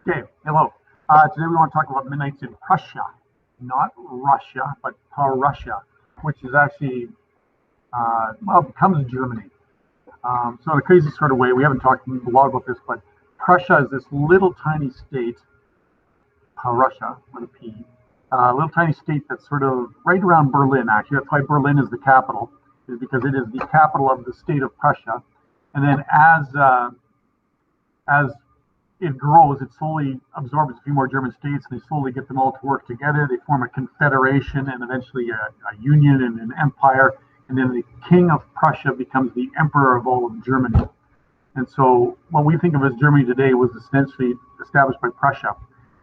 Okay, hello. Today we want to talk about midnights in Prussia, not Russia, but Prussia, which is actually, well, becomes Germany. So in a crazy sort of way, we haven't talked a lot about this, but Prussia is this little tiny state, Prussia with a P, little tiny state that's sort of right around Berlin, actually. That's why Berlin is the capital, is because it is the capital of the state of Prussia. And then as it grows, it slowly absorbs a few more German states, and they slowly get them all to work together. They form a confederation and eventually a union and an empire. And then the king of Prussia becomes the emperor of all of Germany. And so what we think of as Germany today was essentially established by Prussia.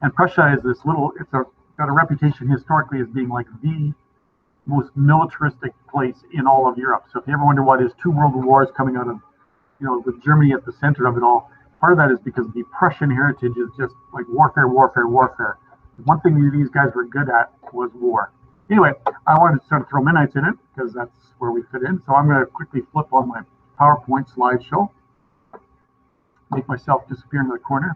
And Prussia is this little, got a reputation historically as being like the most militaristic place in all of Europe. So if you ever wonder why there's two world wars coming out of, with Germany at the center of it all, part of that is because the Prussian heritage is just like warfare, warfare, warfare. One thing these guys were good at was war. Anyway, I wanted to sort of throw midnights in it because that's where we fit in. So I'm going to quickly flip on my PowerPoint slideshow, make myself disappear into the corner.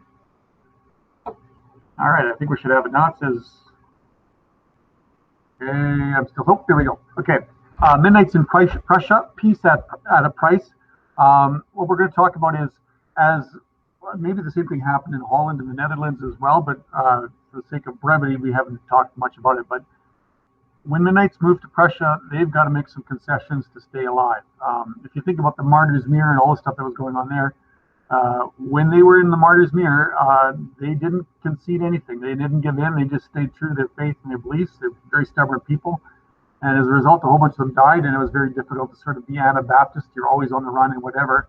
All right, I think we should have it now. It says, there we go. Okay, midnights in Prussia, peace at a price. What we're going to talk about is, as maybe the same thing happened in Holland and the Netherlands as well, but for the sake of brevity, we haven't talked much about it. But when the Knights moved to Prussia, they've got to make some concessions to stay alive. If you think about the Martyrs' Mirror and all the stuff that was going on there, when they were in the Martyrs' Mirror, they didn't concede anything. They didn't give in. They just stayed true to their faith and their beliefs. They're very stubborn people. And as a result, a whole bunch of them died, and it was very difficult to sort of be Anabaptist. You're always on the run and whatever.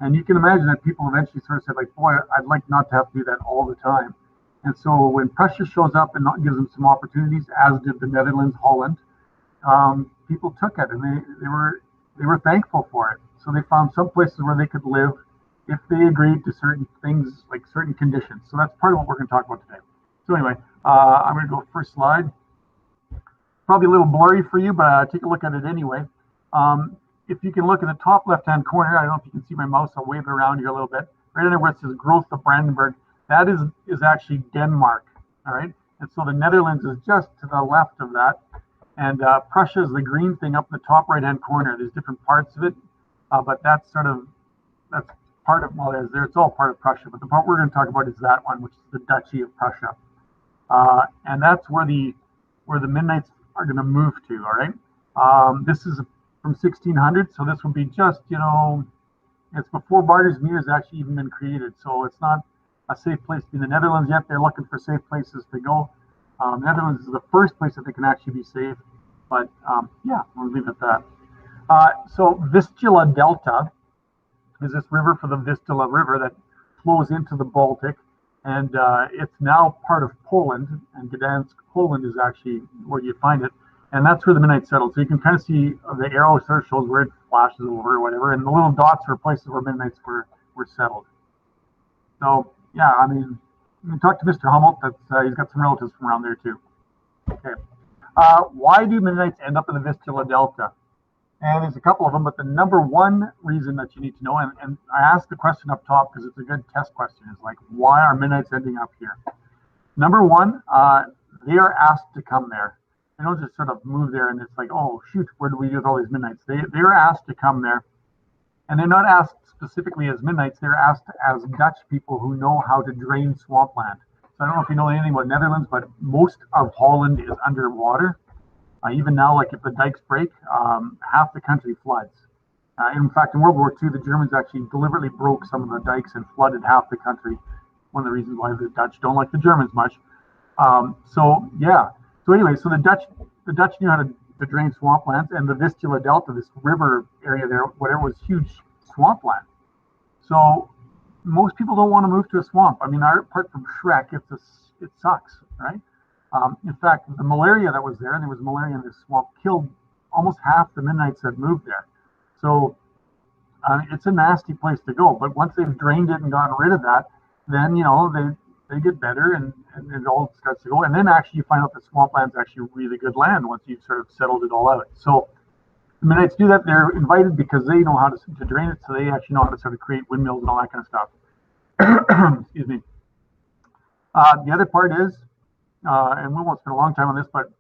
And you can imagine that people eventually sort of said, like, boy, I'd like not to have to do that all the time. And so when Prussia shows up and gives them some opportunities, as did the Netherlands, Holland, people took it, and they were thankful for it. So they found some places where they could live if they agreed to certain things, like certain conditions. So that's part of what we're going to talk about today. So anyway, I'm going to go first slide. Probably a little blurry for you, but take a look at it anyway. If you can look in the top left-hand corner, I don't know if you can see my mouse, I'll wave it around here a little bit. Right under where it says Growth of Brandenburg, that is actually Denmark, all right? And so the Netherlands is just to the left of that. And Prussia is the green thing up in the top right-hand corner. There's different parts of it, but that's part of, well, it's all part of Prussia. But the part we're going to talk about is that one, which is the Duchy of Prussia. And that's where the Midnights are going to move to, all right? This is from 1600, so this would be just, it's before Martyrs' Mirror has actually even been created, so it's not a safe place to be in the Netherlands yet. They're looking for safe places to go. Netherlands is the first place that they can actually be safe, but yeah, we'll leave it at that. So Vistula Delta is this river for the Vistula River that flows into the Baltic, and it's now part of Poland, and Gdansk, Poland is actually where you find it. And that's where the Midnights settled. So you can kind of see the arrow sort of shows where it flashes over or whatever. And the little dots are places where Midnights were settled. So, yeah, I mean, you can talk to Mr. Hummel. He's got some relatives from around there, too. Okay. Why do Midnights end up in the Vistula Delta? And there's a couple of them, but the number one reason that you need to know, and I asked the question up top because it's a good test question, is like, why are Midnights ending up here? Number one, they are asked to come there. They don't just sort of move there and it's like, oh, shoot, what do we do with all these Midnights? They're asked to come there. And they're not asked specifically as Midnights. They're asked as Dutch people who know how to drain swampland. So I don't know if you know anything about Netherlands, but most of Holland is underwater. Even now, like if the dikes break, half the country floods. In fact, in World War II, the Germans actually deliberately broke some of the dikes and flooded half the country. One of the reasons why the Dutch don't like the Germans much. So yeah. So anyway, so the Dutch knew how to drain swamplands, and the Vistula Delta, this river area there, whatever, was huge swampland. So most people don't want to move to a swamp. I mean, apart from Shrek, it sucks, right? In fact, the malaria that was there, and there was malaria in this swamp, killed almost half the Midnights that moved there. So it's a nasty place to go. But once they've drained it and gotten rid of that, then they get better and it all starts to go. And then actually you find out that swampland's actually really good land once you've sort of settled it all out. So the Midnights do that. They're invited because they know how to drain it, so they actually know how to sort of create windmills and all that kind of stuff. Excuse me. The other part is, and we won't spend a long time on this, but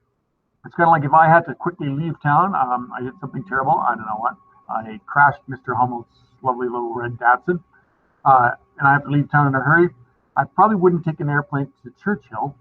it's kind of like if I had to quickly leave town, I did something terrible. I don't know what. I crashed Mr. Hummel's lovely little red Datsun, and I have to leave town in a hurry. I probably wouldn't take an airplane to Churchill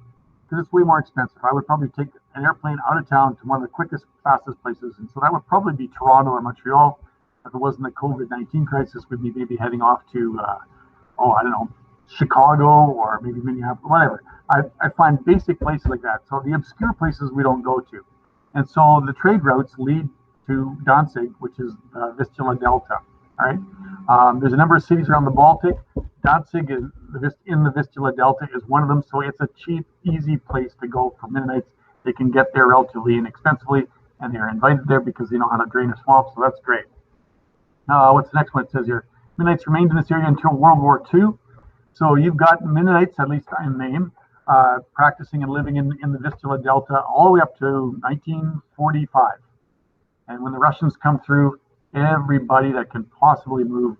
because it's way more expensive. I would probably take an airplane out of town to one of the quickest, fastest places, and so that would probably be Toronto or Montreal. If it wasn't the COVID-19 crisis, we'd be maybe heading off to, I don't know, Chicago or maybe Minneapolis, whatever. I find basic places like that. So the obscure places we don't go to. And so the trade routes lead to Danzig, which is the Vistula Delta. All right. There's a number of cities around the Baltic. Danzig is in the Vistula Delta is one of them. So it's a cheap, easy place to go for Mennonites. They can get there relatively inexpensively, and they're invited there because they know how to drain a swamp. So that's great. What's the next one? It says here, Mennonites remained in this area until World War II. So you've got Mennonites, at least in name, practicing and living in the Vistula Delta all the way up to 1945. And when the Russians come through, everybody that can possibly move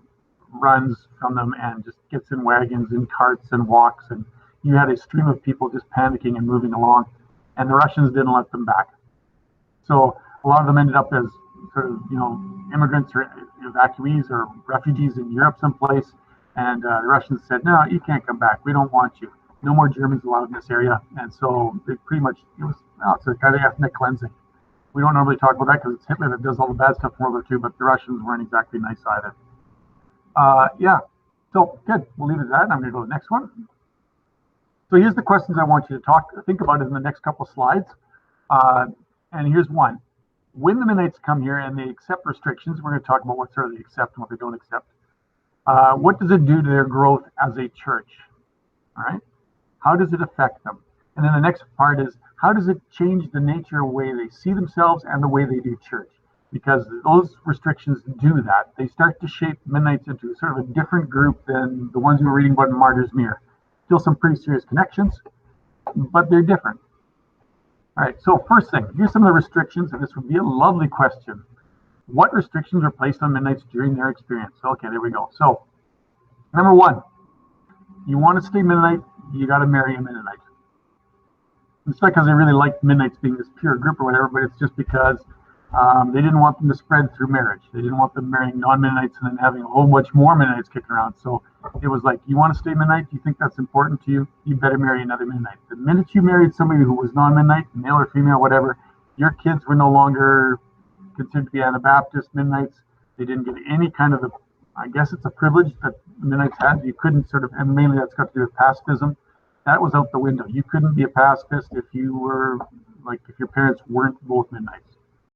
runs from them and just gets in wagons and carts and walks. And you had a stream of people just panicking and moving along. And the Russians didn't let them back. So a lot of them ended up as sort of, immigrants or evacuees or refugees in Europe someplace. And the Russians said, no, you can't come back. We don't want you. No more Germans allowed in this area. And so it pretty much, it's a kind of ethnic cleansing. We don't normally talk about that because it's Hitler that does all the bad stuff in World War II, but the Russians weren't exactly nice either. So good. We'll leave it at that. I'm going to go to the next one. So here's the questions I want you to think about in the next couple of slides. And here's one. When the Mennonites come here and they accept restrictions, we're going to talk about what sort of they accept and what they don't accept. What does it do to their growth as a church? All right. How does it affect them? And then the next part is, how does it change the nature of the way they see themselves and the way they do church? Because those restrictions do that. They start to shape Mennonites into sort of a different group than the ones we were reading about in Martyr's Mirror. Still some pretty serious connections, but they're different. All right, so first thing, here's some of the restrictions, and this would be a lovely question. What restrictions are placed on Mennonites during their experience? Okay, there we go. So, number one, you want to stay Mennonite, you got to marry a Mennonite. It's not because they really like Mennonites being this pure group or whatever, but it's just because they didn't want them to spread through marriage. They didn't want them marrying non-Mennonites and then having a whole bunch more Mennonites kicking around. So it was like, you want to stay Mennonite? You think that's important to you? You better marry another Mennonite. The minute you married somebody who was non-Mennonite, male or female, whatever, your kids were no longer considered to be Anabaptist Mennonites. They didn't get any kind of I guess it's a privilege that Mennonites had. You couldn't sort of, and mainly that's got to do with pacifism. That was out the window. You couldn't be a pacifist if you were, if your parents weren't both Mennonites.